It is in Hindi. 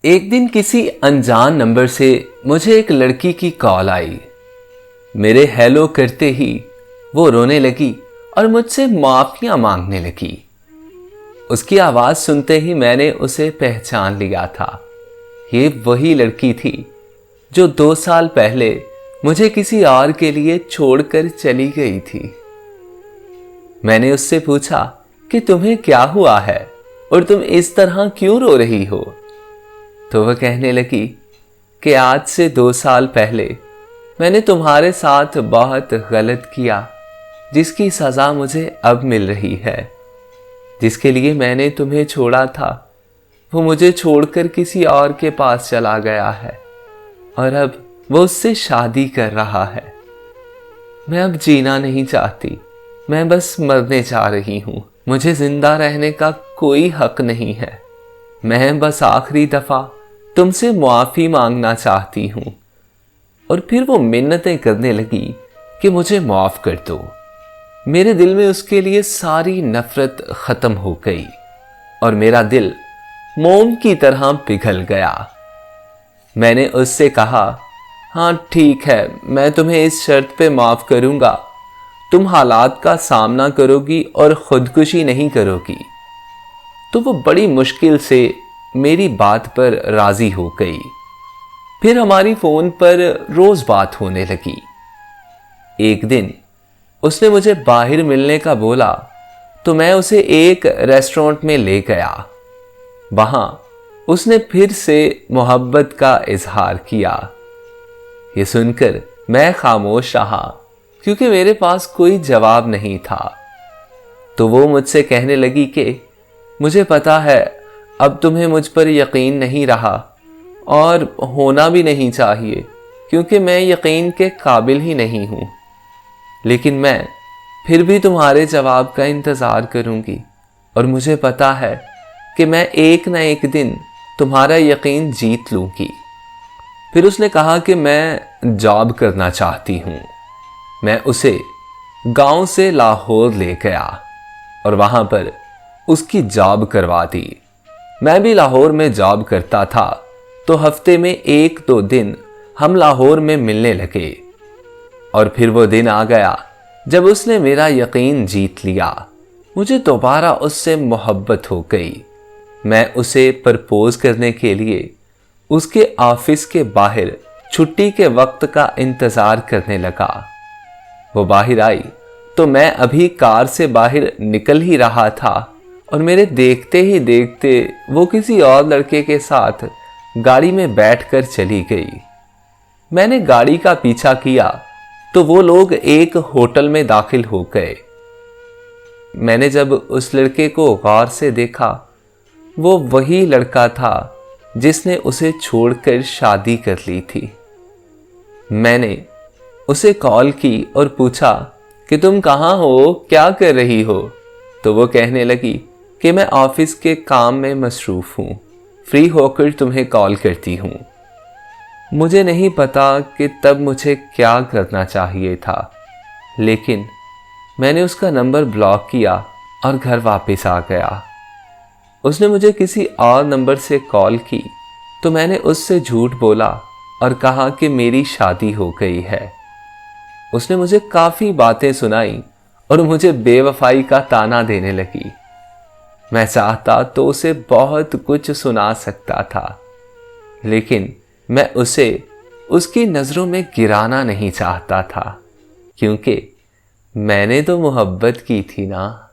एक दिन किसी अनजान नंबर से मुझे एक लड़की की कॉल आई। मेरे हेलो करते ही वो रोने लगी और मुझसे माफियां मांगने लगी। उसकी आवाज सुनते ही मैंने उसे पहचान लिया था। ये वही लड़की थी जो 2 साल पहले मुझे किसी और के लिए छोड़कर चली गई थी। मैंने उससे पूछा कि तुम्हें क्या हुआ है और तुम इस तरह क्यों रो रही हो। तो वह कहने लगी कि आज से 2 साल पहले मैंने तुम्हारे साथ बहुत गलत किया, जिसकी सजा मुझे अब मिल रही है। जिसके लिए मैंने तुम्हें छोड़ा था वो मुझे छोड़कर किसी और के पास चला गया है और अब वो उससे शादी कर रहा है। मैं अब जीना नहीं चाहती, मैं बस मरने जा रही हूं। मुझे जिंदा रहने का कोई हक नहीं है। मैं बस आखिरी दफा तुमसे माफी मांगना चाहती हूं। और फिर वो मिन्नतें करने लगी कि मुझे माफ कर दो। मेरे दिल में उसके लिए सारी नफरत खत्म हो गई और मेरा दिल मोम की तरह पिघल गया। मैंने उससे कहा, हाँ ठीक है, मैं तुम्हें इस शर्त पे माफ करूंगा, तुम हालात का सामना करोगी और खुदकुशी नहीं करोगी। तो वो बड़ी मुश्किल से मेरी बात पर राजी हो गई। फिर हमारी फोन पर रोज बात होने लगी। एक दिन उसने मुझे बाहर मिलने का बोला तो मैं उसे एक रेस्टोरेंट में ले गया। वहां उसने फिर से मोहब्बत का इजहार किया। ये सुनकर मैं खामोश रहा क्योंकि मेरे पास कोई जवाब नहीं था। तो वो मुझसे कहने लगी कि मुझे पता है अब तुम्हें मुझ पर यकीन नहीं रहा और होना भी नहीं चाहिए क्योंकि मैं यकीन के काबिल ही नहीं हूं। लेकिन मैं फिर भी तुम्हारे जवाब का इंतज़ार करूंगी और मुझे पता है कि मैं एक न एक दिन तुम्हारा यकीन जीत लूंगी। फिर उसने कहा कि मैं जॉब करना चाहती हूं। मैं उसे गांव से लाहौर ले गया और वहां पर उसकी जॉब करवा दी। मैं भी लाहौर में जॉब करता था तो हफ्ते में 1-2 दिन हम लाहौर में मिलने लगे। और फिर वो दिन आ गया जब उसने मेरा यकीन जीत लिया। मुझे दोबारा उससे मोहब्बत हो गई। मैं उसे प्रपोज करने के लिए उसके ऑफिस के बाहर छुट्टी के वक्त का इंतजार करने लगा। वो बाहर आई तो मैं अभी कार से बाहर निकल ही रहा था और मेरे देखते ही देखते वो किसी और लड़के के साथ गाड़ी में बैठकर चली गई। मैंने गाड़ी का पीछा किया तो वो लोग एक होटल में दाखिल हो गए। मैंने जब उस लड़के को गौर से देखा, वो वही लड़का था जिसने उसे छोड़कर शादी कर ली थी। मैंने उसे कॉल की और पूछा कि तुम कहाँ हो, क्या कर रही हो। तो वो कहने लगी कि मैं ऑफिस के काम में मसरूफ हूँ, फ्री होकर तुम्हें कॉल करती हूँ। मुझे नहीं पता कि तब मुझे क्या करना चाहिए था, लेकिन मैंने उसका नंबर ब्लॉक किया और घर वापस आ गया। उसने मुझे किसी और नंबर से कॉल की तो मैंने उससे झूठ बोला और कहा कि मेरी शादी हो गई है। उसने मुझे काफ़ी बातें सुनाई और मुझे बेवफाई का ताना देने लगी। मैं चाहता तो उसे बहुत कुछ सुना सकता था, लेकिन मैं उसे उसकी नज़रों में गिराना नहीं चाहता था क्योंकि मैंने तो मोहब्बत की थी ना।